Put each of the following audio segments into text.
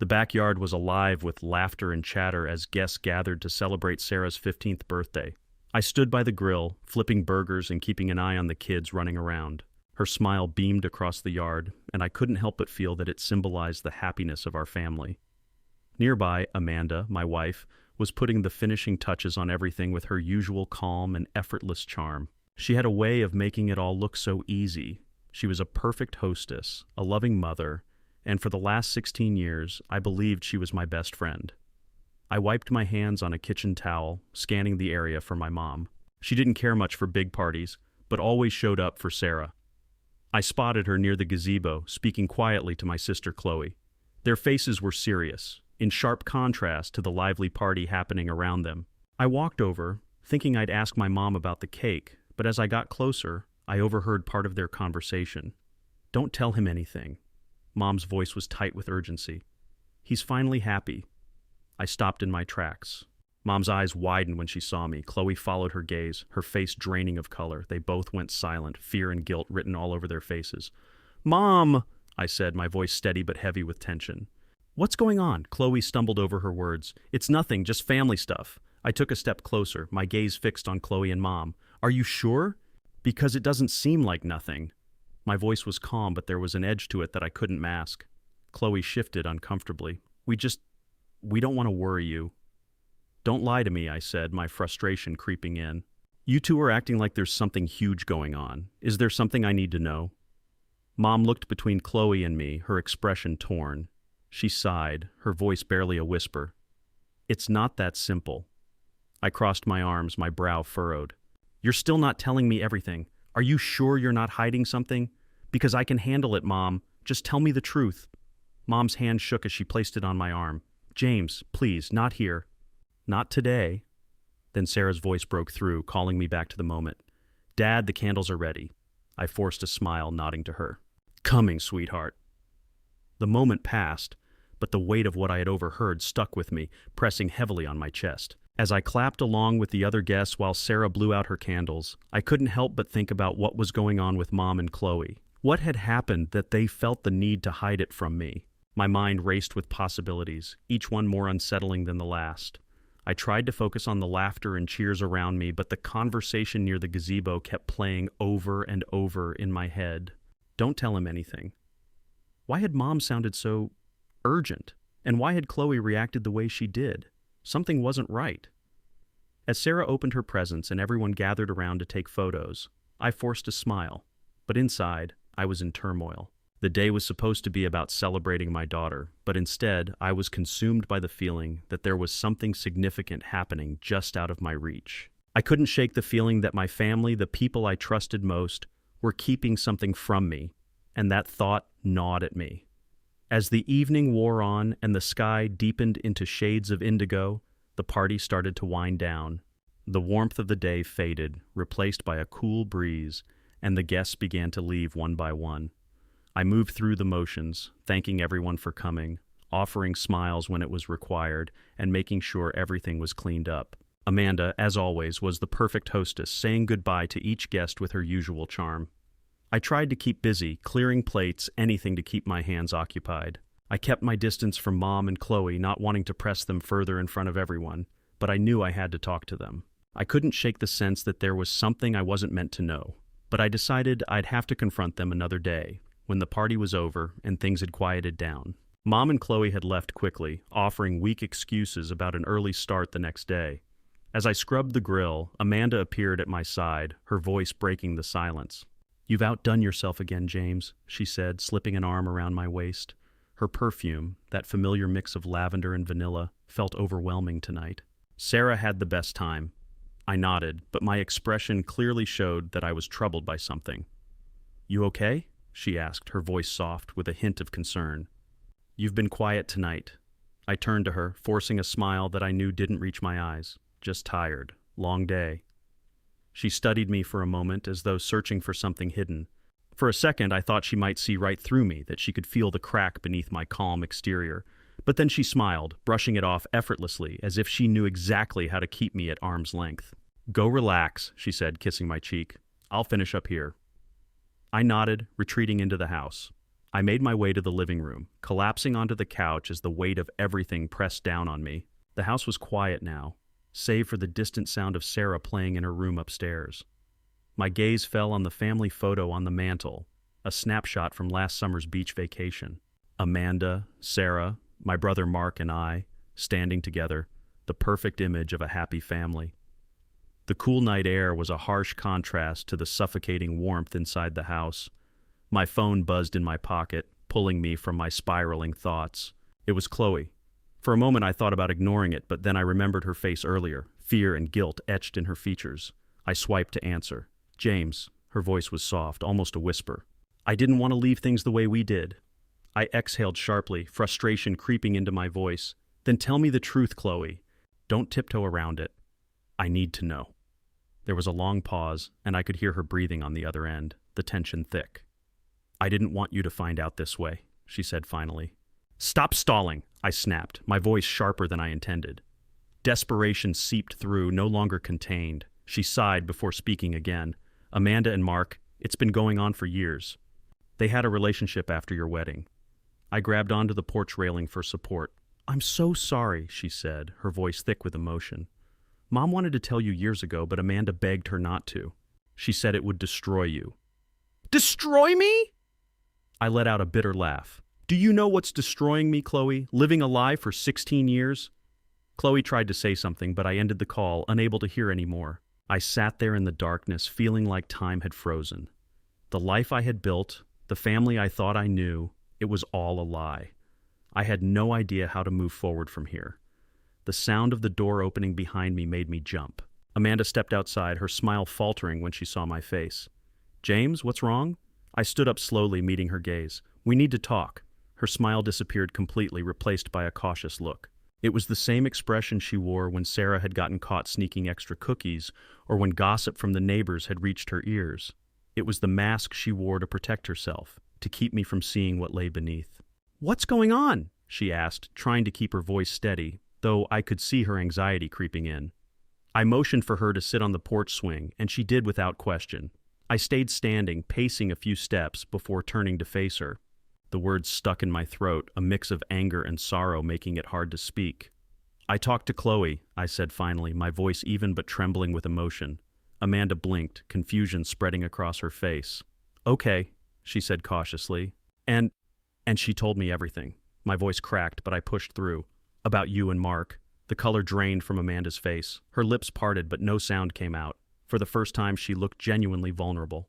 The backyard was alive with laughter and chatter as guests gathered to celebrate Sarah's 15th birthday. I stood by the grill, flipping burgers and keeping an eye on the kids running around. Her smile beamed across the yard, and I couldn't help but feel that it symbolized the happiness of our family. Nearby, Amanda, my wife, was putting the finishing touches on everything with her usual calm and effortless charm. She had a way of making it all look so easy. She was a perfect hostess, a loving mother, and for the last 16 years, I believed she was my best friend. I wiped my hands on a kitchen towel, scanning the area for my mom. She didn't care much for big parties, but always showed up for Sarah. I spotted her near the gazebo, speaking quietly to my sister Chloe. Their faces were serious, in sharp contrast to the lively party happening around them. I walked over, thinking I'd ask my mom about the cake, but as I got closer, I overheard part of their conversation. "Don't tell him anything." Mom's voice was tight with urgency. "He's finally happy." I stopped in my tracks. Mom's eyes widened when she saw me. Chloe followed her gaze, her face draining of color. They both went silent, fear and guilt written all over their faces. "Mom!" I said, my voice steady but heavy with tension. "What's going on?" Chloe stumbled over her words. "It's nothing, just family stuff." I took a step closer, my gaze fixed on Chloe and Mom. "Are you sure? Because it doesn't seem like nothing." My voice was calm, but there was an edge to it that I couldn't mask. Chloe shifted uncomfortably. We don't want to worry you." "Don't lie to me," I said, my frustration creeping in. "You two are acting like there's something huge going on. Is there something I need to know?" Mom looked between Chloe and me, her expression torn. She sighed, her voice barely a whisper. "It's not that simple." I crossed my arms, my brow furrowed. "You're still not telling me everything. Are you sure you're not hiding something? Because I can handle it, Mom. Just tell me the truth." Mom's hand shook as she placed it on my arm. "James, please, not here." "Not today." Then Sarah's voice broke through, calling me back to the moment. "Dad, the candles are ready." I forced a smile, nodding to her. "Coming, sweetheart." The moment passed, but the weight of what I had overheard stuck with me, pressing heavily on my chest. As I clapped along with the other guests while Sarah blew out her candles, I couldn't help but think about what was going on with Mom and Chloe. What had happened that they felt the need to hide it from me? My mind raced with possibilities, each one more unsettling than the last. I tried to focus on the laughter and cheers around me, but the conversation near the gazebo kept playing over and over in my head. Don't tell him anything. Why had Mom sounded so urgent? And why had Chloe reacted the way she did? Something wasn't right. As Sarah opened her presents and everyone gathered around to take photos, I forced a smile, but inside, I was in turmoil. The day was supposed to be about celebrating my daughter, but instead, I was consumed by the feeling that there was something significant happening just out of my reach. I couldn't shake the feeling that my family, the people I trusted most, were keeping something from me, and that thought gnawed at me. As the evening wore on and the sky deepened into shades of indigo, the party started to wind down. The warmth of the day faded, replaced by a cool breeze, and the guests began to leave one by one. I moved through the motions, thanking everyone for coming, offering smiles when it was required, and making sure everything was cleaned up. Amanda, as always, was the perfect hostess, saying goodbye to each guest with her usual charm. I tried to keep busy, clearing plates, anything to keep my hands occupied. I kept my distance from Mom and Chloe, not wanting to press them further in front of everyone, but I knew I had to talk to them. I couldn't shake the sense that there was something I wasn't meant to know, but I decided I'd have to confront them another day, when the party was over and things had quieted down. Mom and Chloe had left quickly, offering weak excuses about an early start the next day. As I scrubbed the grill, Amanda appeared at my side, her voice breaking the silence. "You've outdone yourself again, James," she said, slipping an arm around my waist. Her perfume, that familiar mix of lavender and vanilla, felt overwhelming tonight. Sarah had the best time. I nodded, but my expression clearly showed that I was troubled by something. "You okay?" she asked, her voice soft, with a hint of concern. "You've been quiet tonight." I turned to her, forcing a smile that I knew didn't reach my eyes. "Just tired. Long day." She studied me for a moment, as though searching for something hidden. For a second, I thought she might see right through me, that she could feel the crack beneath my calm exterior. But then she smiled, brushing it off effortlessly, as if she knew exactly how to keep me at arm's length. "Go relax," she said, kissing my cheek. "I'll finish up here." I nodded, retreating into the house. I made my way to the living room, collapsing onto the couch as the weight of everything pressed down on me. The house was quiet now, save for the distant sound of Sarah playing in her room upstairs. My gaze fell on the family photo on the mantel, a snapshot from last summer's beach vacation. Amanda, Sarah, my brother Mark, and I, standing together, the perfect image of a happy family. The cool night air was a harsh contrast to the suffocating warmth inside the house. My phone buzzed in my pocket, pulling me from my spiraling thoughts. It was Chloe. For a moment I thought about ignoring it, but then I remembered her face earlier, fear and guilt etched in her features. I swiped to answer. "James." Her voice was soft, almost a whisper. "I didn't want to leave things the way we did." I exhaled sharply, frustration creeping into my voice. "Then tell me the truth, Chloe. Don't tiptoe around it. I need to know." There was a long pause, and I could hear her breathing on the other end, the tension thick. "I didn't want you to find out this way," she said finally. "Stop stalling," I snapped, my voice sharper than I intended. Desperation seeped through, no longer contained. She sighed before speaking again. "Amanda and Mark, it's been going on for years. They had a relationship after your wedding." I grabbed onto the porch railing for support. "I'm so sorry," she said, her voice thick with emotion. "Mom wanted to tell you years ago, but Amanda begged her not to. She said it would destroy you." "Destroy me?" I let out a bitter laugh. "Do you know what's destroying me, Chloe? Living a lie for 16 years? Chloe tried to say something, but I ended the call, unable to hear any more. I sat there in the darkness, feeling like time had frozen. The life I had built, the family I thought I knew, it was all a lie. I had no idea how to move forward from here. The sound of the door opening behind me made me jump. Amanda stepped outside, her smile faltering when she saw my face. "James, what's wrong?" I stood up slowly, meeting her gaze. "We need to talk." Her smile disappeared completely, replaced by a cautious look. It was the same expression she wore when Sarah had gotten caught sneaking extra cookies, or when gossip from the neighbors had reached her ears. It was the mask she wore to protect herself, to keep me from seeing what lay beneath. "What's going on?" she asked, trying to keep her voice steady, though I could see her anxiety creeping in. I motioned for her to sit on the porch swing, and she did without question. I stayed standing, pacing a few steps before turning to face her. The words stuck in my throat, a mix of anger and sorrow making it hard to speak. "I talked to Chloe," I said finally, my voice even but trembling with emotion. Amanda blinked, confusion spreading across her face. "Okay," she said cautiously. And she told me everything." My voice cracked, but I pushed through. "About you and Mark." The color drained from Amanda's face. Her lips parted, but no sound came out. For the first time, she looked genuinely vulnerable.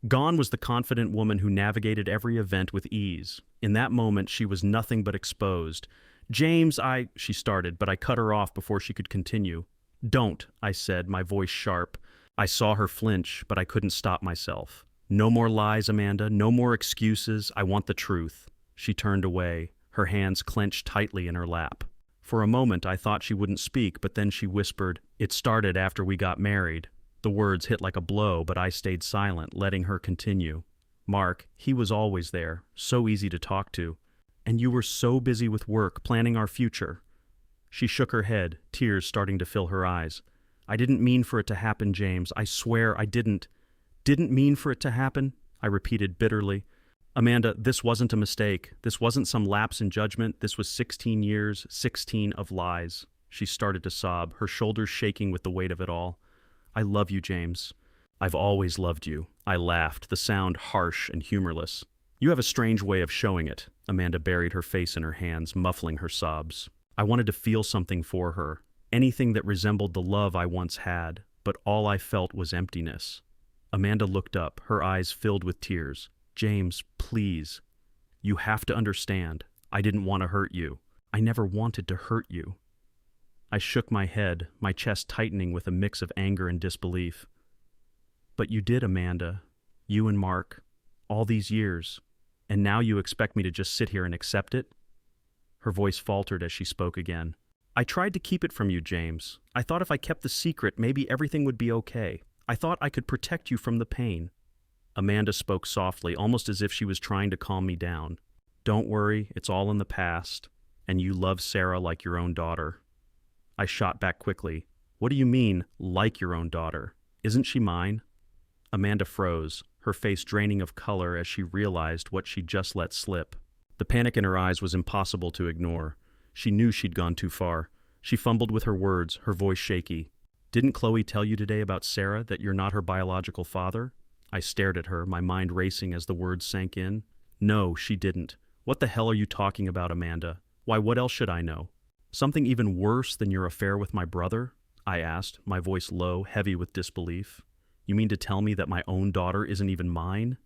Gone was the confident woman who navigated every event with ease. In that moment, she was nothing but exposed. "James, she started, but I cut her off before she could continue. "Don't," I said, my voice sharp. I saw her flinch, but I couldn't stop myself. "No more lies, Amanda, no more excuses. I want the truth." She turned away, her hands clenched tightly in her lap. For a moment, I thought she wouldn't speak, but then she whispered, "It started after we got married." The words hit like a blow, but I stayed silent, letting her continue. "Mark, he was always there, so easy to talk to. And you were so busy with work, planning our future." She shook her head, tears starting to fill her eyes. "I didn't mean for it to happen, James. I swear I didn't. Didn't mean for it to happen," I repeated bitterly. "Amanda, this wasn't a mistake. This wasn't some lapse in judgment. This was 16 years, 16 of lies." She started to sob, her shoulders shaking with the weight of it all. "I love you, James. I've always loved you." I laughed, the sound harsh and humorless. "You have a strange way of showing it." Amanda buried her face in her hands, muffling her sobs. I wanted to feel something for her, anything that resembled the love I once had, but all I felt was emptiness. Amanda looked up, her eyes filled with tears. "James, please. You have to understand. I didn't want to hurt you. I never wanted to hurt you." I shook my head, my chest tightening with a mix of anger and disbelief. "But you did, Amanda. You and Mark. All these years. And now you expect me to just sit here and accept it?" Her voice faltered as she spoke again. "I tried to keep it from you, James. I thought if I kept the secret, maybe everything would be okay. I thought I could protect you from the pain." Amanda spoke softly, almost as if she was trying to calm me down. "Don't worry, it's all in the past, and you love Sarah like your own daughter." I shot back quickly. "What do you mean, like your own daughter? Isn't she mine?" Amanda froze, her face draining of color as she realized what she'd just let slip. The panic in her eyes was impossible to ignore. She knew she'd gone too far. She fumbled with her words, her voice shaky. "Didn't Chloe tell you today about Sarah, that you're not her biological father?" I stared at her, my mind racing as the words sank in. "No, she didn't. What the hell are you talking about, Amanda? Why, what else should I know? Something even worse than your affair with my brother?" I asked, my voice low, heavy with disbelief. "You mean to tell me that my own daughter isn't even mine?"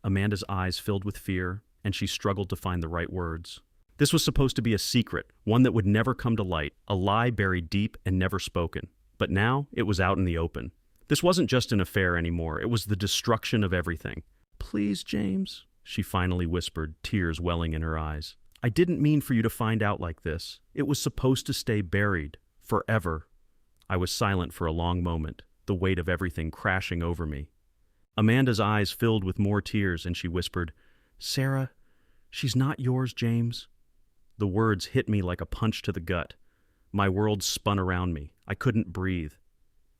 Amanda's eyes filled with fear, and she struggled to find the right words. This was supposed to be a secret, one that would never come to light, a lie buried deep and never spoken. But now it was out in the open. This wasn't just an affair anymore, it was the destruction of everything. "Please, James," she finally whispered, tears welling in her eyes. "I didn't mean for you to find out like this. It was supposed to stay buried, forever." I was silent for a long moment, the weight of everything crashing over me. Amanda's eyes filled with more tears, and she whispered, "Sarah, she's not yours, James." The words hit me like a punch to the gut. My world spun around me. I couldn't breathe.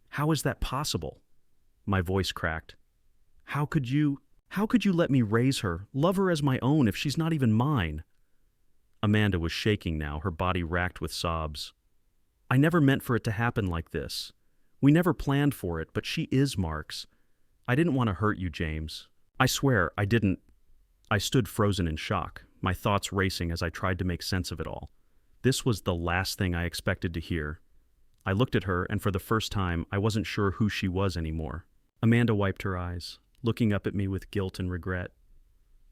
"How is that possible?" My voice cracked. How could you let me raise her, love her as my own if she's not even mine?" Amanda was shaking now, her body racked with sobs. "I never meant for it to happen like this. We never planned for it, but she is Mark's. I didn't want to hurt you, James. I swear, I didn't." I stood frozen in shock, my thoughts racing as I tried to make sense of it all. This was the last thing I expected to hear. I looked at her, and for the first time, I wasn't sure who she was anymore. Amanda wiped her eyes, looking up at me with guilt and regret.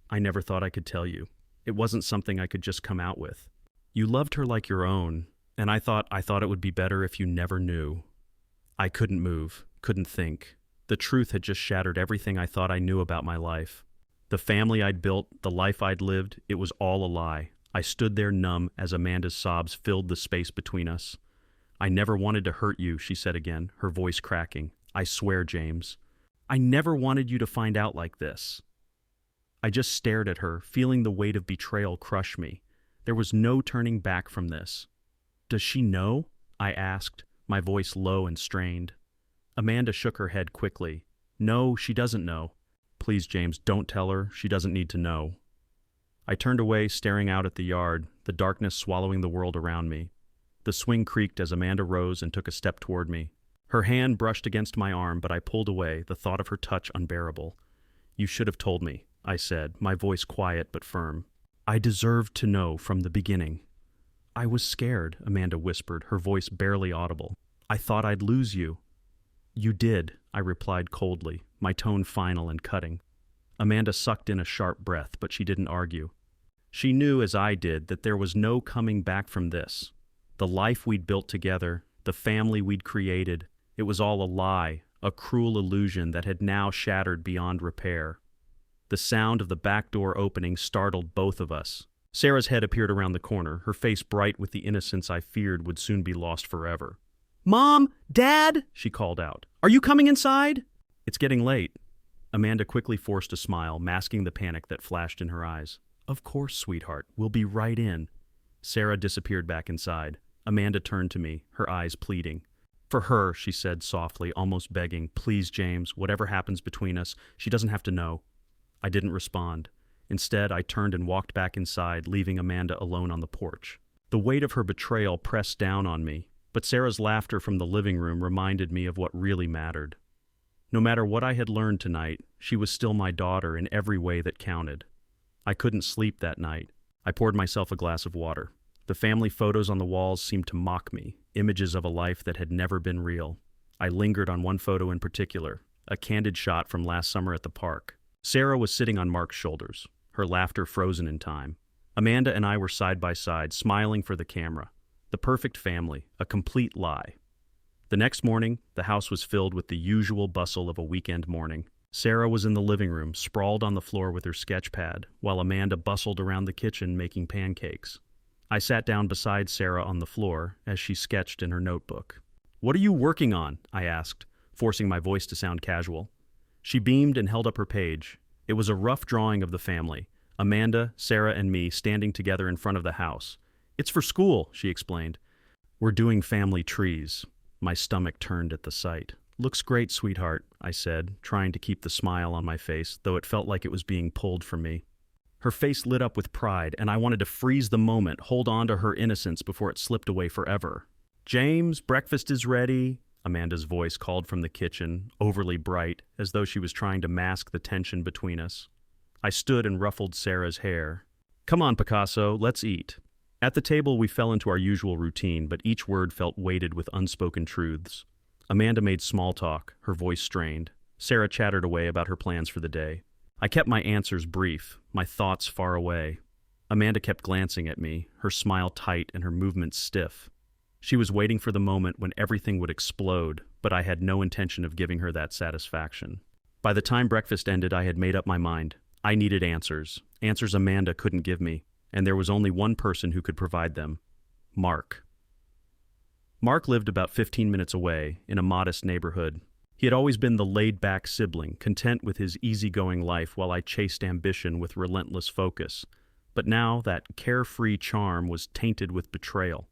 "I never thought I could tell you. It wasn't something I could just come out with. You loved her like your own, and I thought it would be better if you never knew." I couldn't move, couldn't think. The truth had just shattered everything I thought I knew about my life. The family I'd built, the life I'd lived, it was all a lie. I stood there numb as Amanda's sobs filled the space between us. "I never wanted to hurt you," she said again, her voice cracking. "I swear, James. I never wanted you to find out like this." I just stared at her, feeling the weight of betrayal crush me. There was no turning back from this. "Does she know?" I asked, my voice low and strained. Amanda shook her head quickly. "No, she doesn't know." "Please, James, don't tell her. She doesn't need to know." I turned away, staring out at the yard, the darkness swallowing the world around me. The swing creaked as Amanda rose and took a step toward me. Her hand brushed against my arm, but I pulled away, the thought of her touch unbearable. "You should have told me," I said, my voice quiet but firm. "I deserved to know from the beginning." "I was scared," Amanda whispered, her voice barely audible. "I thought I'd lose you." "You did," I replied coldly, my tone final and cutting. Amanda sucked in a sharp breath, but she didn't argue. She knew, as I did, that there was no coming back from this. The life we'd built together, the family we'd created, it was all a lie, a cruel illusion that had now shattered beyond repair. The sound of the back door opening startled both of us. Sarah's head appeared around the corner, her face bright with the innocence I feared would soon be lost forever. "Mom! Dad!" she called out. "Are you coming inside?" "It's getting late." Amanda quickly forced a smile, masking the panic that flashed in her eyes. "Of course, sweetheart. We'll be right in." Sarah disappeared back inside. Amanda turned to me, her eyes pleading. "For her," she said softly, almost begging, "please, James, whatever happens between us, she doesn't have to know." I didn't respond. Instead, I turned and walked back inside, leaving Amanda alone on the porch. The weight of her betrayal pressed down on me, but Sarah's laughter from the living room reminded me of what really mattered. No matter what I had learned tonight, she was still my daughter in every way that counted. I couldn't sleep that night. I poured myself a glass of water. The family photos on the walls seemed to mock me, images of a life that had never been real. I lingered on one photo in particular, a candid shot from last summer at the park. Sarah was sitting on Mark's shoulders, her laughter frozen in time. Amanda and I were side by side, smiling for the camera. The perfect family, a complete lie. The next morning, the house was filled with the usual bustle of a weekend morning. Sarah was in the living room, sprawled on the floor with her sketch pad, while Amanda bustled around the kitchen making pancakes. I sat down beside Sarah on the floor as she sketched in her notebook. "What are you working on?" I asked, forcing my voice to sound casual. She beamed and held up her page. It was a rough drawing of the family, Amanda, Sarah, and me standing together in front of the house. "It's for school," she explained. "We're doing family trees." My stomach turned at the sight. "Looks great, sweetheart," I said, trying to keep the smile on my face, though it felt like it was being pulled from me. Her face lit up with pride, and I wanted to freeze the moment, hold on to her innocence before it slipped away forever. "James, breakfast is ready," Amanda's voice called from the kitchen, overly bright, as though she was trying to mask the tension between us. I stood and ruffled Sarah's hair. "Come on, Picasso, let's eat." At the table, we fell into our usual routine, but each word felt weighted with unspoken truths. Amanda made small talk, her voice strained. Sarah chattered away about her plans for the day. I kept my answers brief, my thoughts far away. Amanda kept glancing at me, her smile tight and her movements stiff. She was waiting for the moment when everything would explode, but I had no intention of giving her that satisfaction. By the time breakfast ended, I had made up my mind. I needed answers, answers Amanda couldn't give me, and there was only one person who could provide them: Mark. Mark lived about 15 minutes away, in a modest neighborhood. He had always been the laid-back sibling, content with his easygoing life while I chased ambition with relentless focus. But now that carefree charm was tainted with betrayal.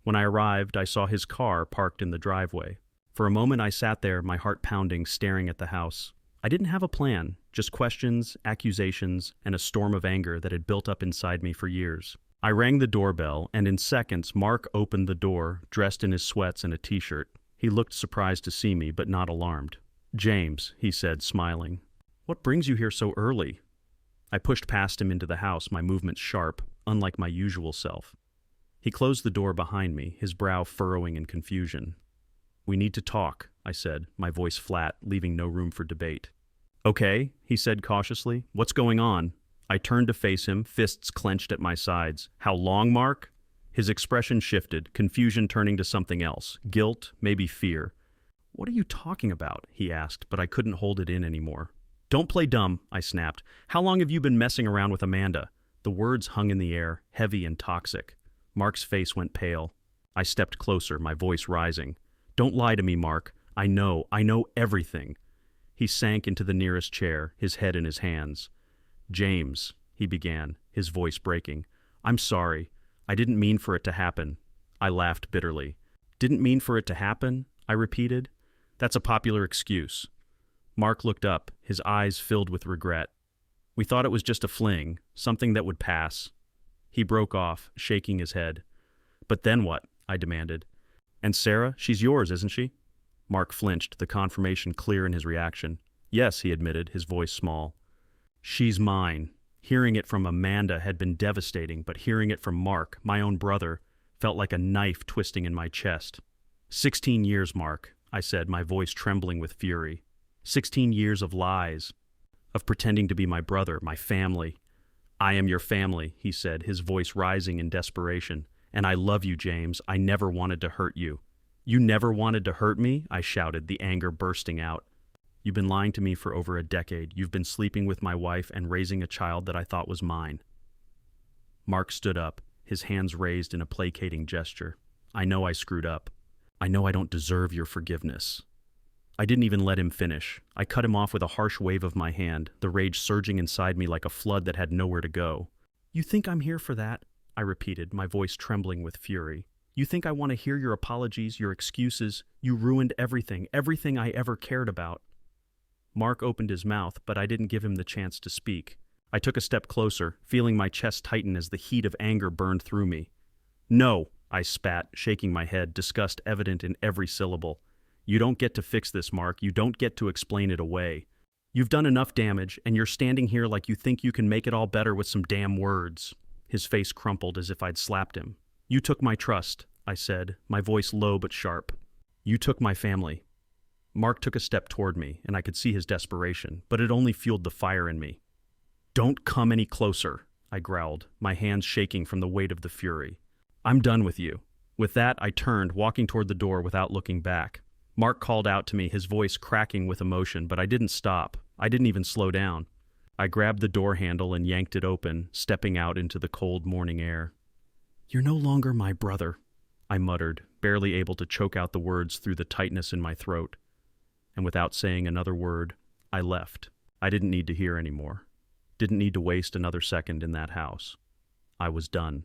When I arrived, I saw his car parked in the driveway. For a moment I sat there, my heart pounding, staring at the house. I didn't have a plan, just questions, accusations, and a storm of anger that had built up inside me for years. I rang the doorbell, and in seconds Mark opened the door, dressed in his sweats and a t-shirt. He looked surprised to see me, but not alarmed. "James," he said, smiling. "What brings you here so early?" I pushed past him into the house, my movements sharp, unlike my usual self. He closed the door behind me, his brow furrowing in confusion. "We need to talk," I said, my voice flat, leaving no room for debate. "Okay," he said cautiously. "What's going on?" I turned to face him, fists clenched at my sides. "How long, Mark?" His expression shifted, confusion turning to something else. Guilt, maybe fear. "What are you talking about?" he asked, but I couldn't hold it in anymore. "Don't play dumb," I snapped. "How long have you been messing around with Amanda?" The words hung in the air, heavy and toxic. Mark's face went pale. I stepped closer, my voice rising. "Don't lie to me, Mark. I know everything." He sank into the nearest chair, his head in his hands. "James," he began, his voice breaking. "I'm sorry. I didn't mean for it to happen." I laughed bitterly. "Didn't mean for it to happen?" I repeated. "That's a popular excuse." Mark looked up, his eyes filled with regret. "We thought it was just a fling, something that would pass." He broke off, shaking his head. "But then what?" I demanded. "And Sarah, she's yours, isn't she?" Mark flinched, the confirmation clear in his reaction. "Yes," he admitted, his voice small. "She's mine." Hearing it from Amanda had been devastating, but hearing it from Mark, my own brother, felt like a knife twisting in my chest. 16 years, Mark," I said, my voice trembling with fury. 16 years of lies, of pretending to be my brother, my family. "I am your family," he said, his voice rising in desperation. "And I love you, James. I never wanted to hurt you." "You never wanted to hurt me?" I shouted, the anger bursting out. "You've been lying to me for over a decade. You've been sleeping with my wife and raising a child that I thought was mine." Mark stood up, his hands raised in a placating gesture. "I know I screwed up. I know I don't deserve your forgiveness." I didn't even let him finish. I cut him off with a harsh wave of my hand, the rage surging inside me like a flood that had nowhere to go. "You think I'm here for that?" I repeated, my voice trembling with fury. "You think I want to hear your apologies, your excuses? You ruined everything I ever cared about." Mark opened his mouth, but I didn't give him the chance to speak. I took a step closer, feeling my chest tighten as the heat of anger burned through me. "No," I spat, shaking my head, disgust evident in every syllable. "You don't get to fix this, Mark. You don't get to explain it away. You've done enough damage, and you're standing here like you think you can make it all better with some damn words." His face crumpled as if I'd slapped him. "You took my trust," I said, my voice low but sharp. "You took my family." Mark took a step toward me, and I could see his desperation, but it only fueled the fire in me. "Don't come any closer," I growled, my hands shaking from the weight of the fury. "I'm done with you." With that, I turned, walking toward the door without looking back. Mark called out to me, his voice cracking with emotion, but I didn't stop. I didn't even slow down. I grabbed the door handle and yanked it open, stepping out into the cold morning air. "You're no longer my brother," I muttered, barely able to choke out the words through the tightness in my throat. And without saying another word, I left. I didn't need to hear anymore. Didn't need to waste another second in that house. I was done.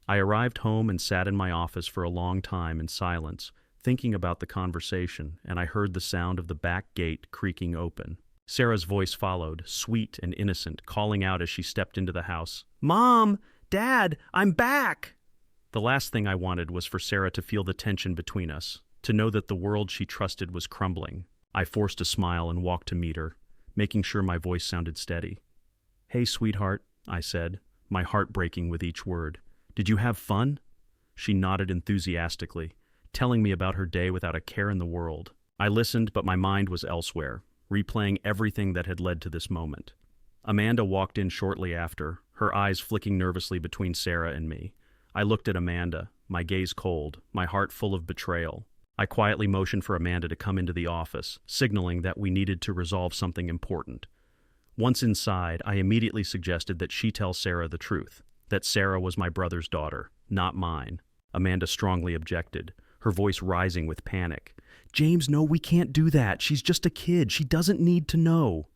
I arrived home and sat in my office for a long time in silence, thinking about the conversation, and I heard the sound of the back gate creaking open. Sarah's voice followed, sweet and innocent, calling out as she stepped into the house. "Mom! Dad! I'm back!" The last thing I wanted was for Sarah to feel the tension between us, to know that the world she trusted was crumbling. I forced a smile and walked to meet her, making sure my voice sounded steady. "Hey, sweetheart," I said, my heart breaking with each word. "Did you have fun?" She nodded enthusiastically, telling me about her day without a care in the world. I listened, but my mind was elsewhere, replaying everything that had led to this moment. Amanda walked in shortly after, her eyes flicking nervously between Sarah and me. I looked at Amanda, my gaze cold, my heart full of betrayal. I quietly motioned for Amanda to come into the office, signaling that we needed to resolve something important. Once inside, I immediately suggested that she tell Sarah the truth, that Sarah was my brother's daughter, not mine. Amanda strongly objected, her voice rising with panic. "James, no, we can't do that. She's just a kid. She doesn't need to know."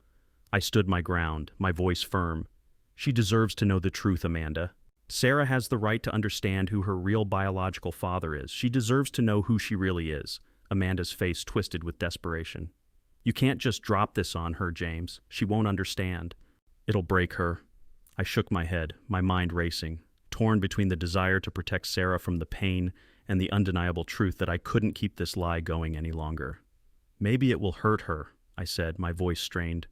I stood my ground, my voice firm. "She deserves to know the truth, Amanda. Sarah has the right to understand who her real biological father is. She deserves to know who she really is." Amanda's face twisted with desperation. "You can't just drop this on her, James. She won't understand. It'll break her." I shook my head, my mind racing, torn between the desire to protect Sarah from the pain and the undeniable truth that I couldn't keep this lie going any longer. "Maybe it will hurt her," I said, my voice strained.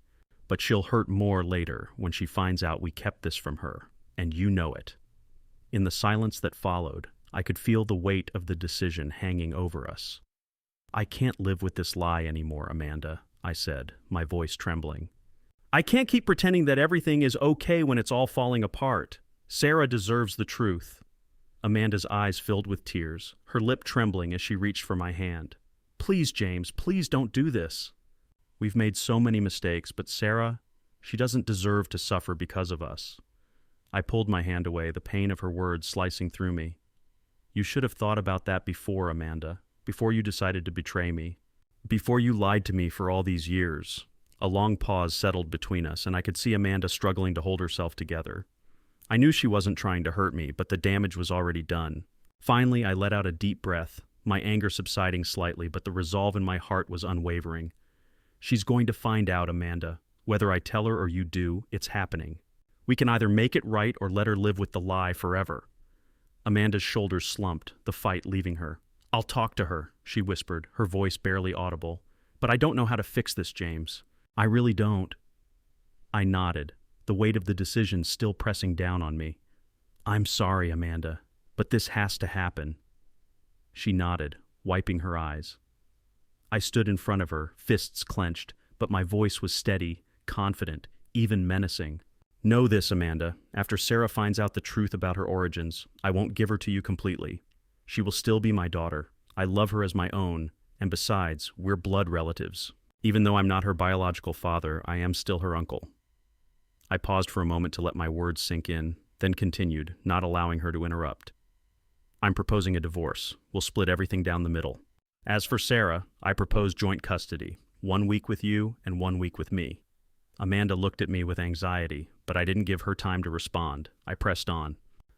"But she'll hurt more later when she finds out we kept this from her, and you know it." In the silence that followed, I could feel the weight of the decision hanging over us. "I can't live with this lie anymore, Amanda," I said, my voice trembling. "I can't keep pretending that everything is okay when it's all falling apart. Sarah deserves the truth." Amanda's eyes filled with tears, her lip trembling as she reached for my hand. "Please, James, please don't do this. We've made so many mistakes, but Sarah, she doesn't deserve to suffer because of us." I pulled my hand away, the pain of her words slicing through me. "You should have thought about that before, Amanda, before you decided to betray me, before you lied to me for all these years." A long pause settled between us, and I could see Amanda struggling to hold herself together. I knew she wasn't trying to hurt me, but the damage was already done. Finally, I let out a deep breath, my anger subsiding slightly, but the resolve in my heart was unwavering. "She's going to find out, Amanda. Whether I tell her or you do, it's happening. We can either make it right or let her live with the lie forever." Amanda's shoulders slumped, the fight leaving her. "I'll talk to her," she whispered, her voice barely audible. "But I don't know how to fix this, James. I really don't." I nodded, the weight of the decision still pressing down on me. "I'm sorry, Amanda, but this has to happen." She nodded, wiping her eyes. I stood in front of her, fists clenched, but my voice was steady, confident, even menacing. "Know this, Amanda. After Sarah finds out the truth about her origins, I won't give her to you completely. She will still be my daughter. I love her as my own, and besides, we're blood relatives. Even though I'm not her biological father, I am still her uncle." I paused for a moment to let my words sink in, then continued, not allowing her to interrupt. "I'm proposing a divorce. We'll split everything down the middle. As for Sarah, I propose joint custody, 1 week with you and 1 week with me." Amanda looked at me with anxiety, but I didn't give her time to respond. I pressed on.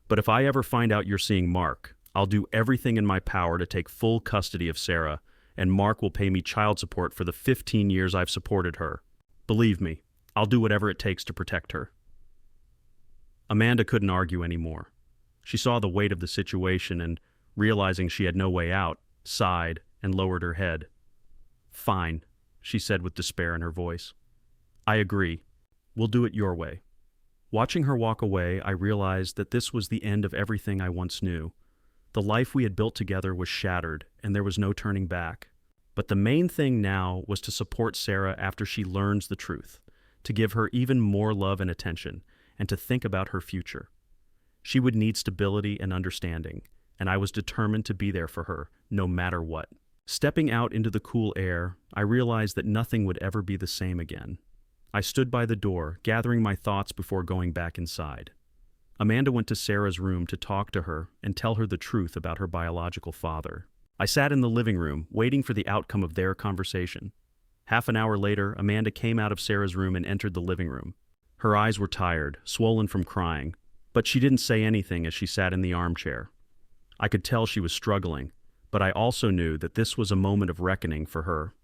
"But if I ever find out you're seeing Mark, I'll do everything in my power to take full custody of Sarah, and Mark will pay me child support for the 15 years I've supported her. Believe me, I'll do whatever it takes to protect her." Amanda couldn't argue anymore. She saw the weight of the situation and, realizing she had no way out, sighed and lowered her head. "Fine," she said with despair in her voice. "I agree. We'll do it your way." Watching her walk away, I realized that this was the end of everything I once knew. The life we had built together was shattered, and there was no turning back. But the main thing now was to support Sarah after she learns the truth, to give her even more love and attention, and to think about her future. She would need stability and understanding, and I was determined to be there for her, no matter what. Stepping out into the cool air, I realized that nothing would ever be the same again. I stood by the door, gathering my thoughts before going back inside. Amanda went to Sarah's room to talk to her and tell her the truth about her biological father. I sat in the living room, waiting for the outcome of their conversation. Half an hour later, Amanda came out of Sarah's room and entered the living room. Her eyes were tired, swollen from crying, but she didn't say anything as she sat in the armchair. I could tell she was struggling, but I also knew that this was a moment of reckoning for her.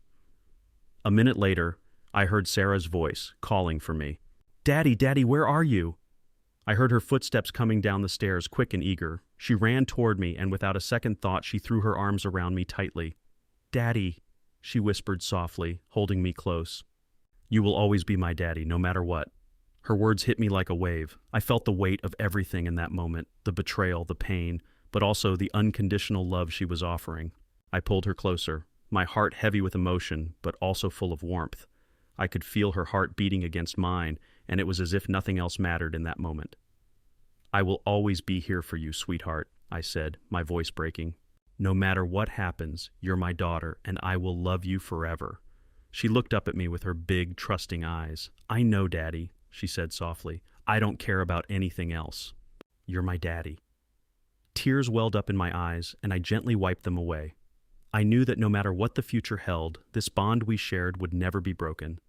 A minute later, I heard Sarah's voice, calling for me. "Daddy, Daddy, where are you?" I heard her footsteps coming down the stairs, quick and eager. She ran toward me, and without a second thought, she threw her arms around me tightly. "Daddy," she whispered softly, holding me close. "You will always be my daddy, no matter what." Her words hit me like a wave. I felt the weight of everything in that moment, the betrayal, the pain, but also the unconditional love she was offering. I pulled her closer, my heart heavy with emotion, but also full of warmth. I could feel her heart beating against mine, and it was as if nothing else mattered in that moment. "I will always be here for you, sweetheart," I said, my voice breaking. "No matter what happens, you're my daughter, and I will love you forever." She looked up at me with her big, trusting eyes. "I know, Daddy," she said softly. "I don't care about anything else. You're my daddy." Tears welled up in my eyes, and I gently wiped them away. I knew that no matter what the future held, this bond we shared would never be broken.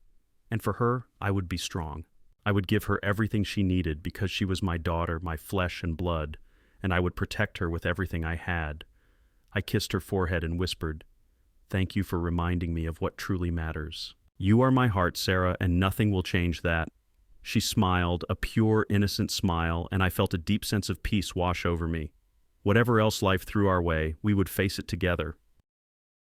And for her, I would be strong. I would give her everything she needed because she was my daughter, my flesh and blood, and I would protect her with everything I had. I kissed her forehead and whispered, "Thank you for reminding me of what truly matters. You are my heart, Sarah, and nothing will change that." She smiled, a pure, innocent smile, and I felt a deep sense of peace wash over me. Whatever else life threw our way, we would face it together.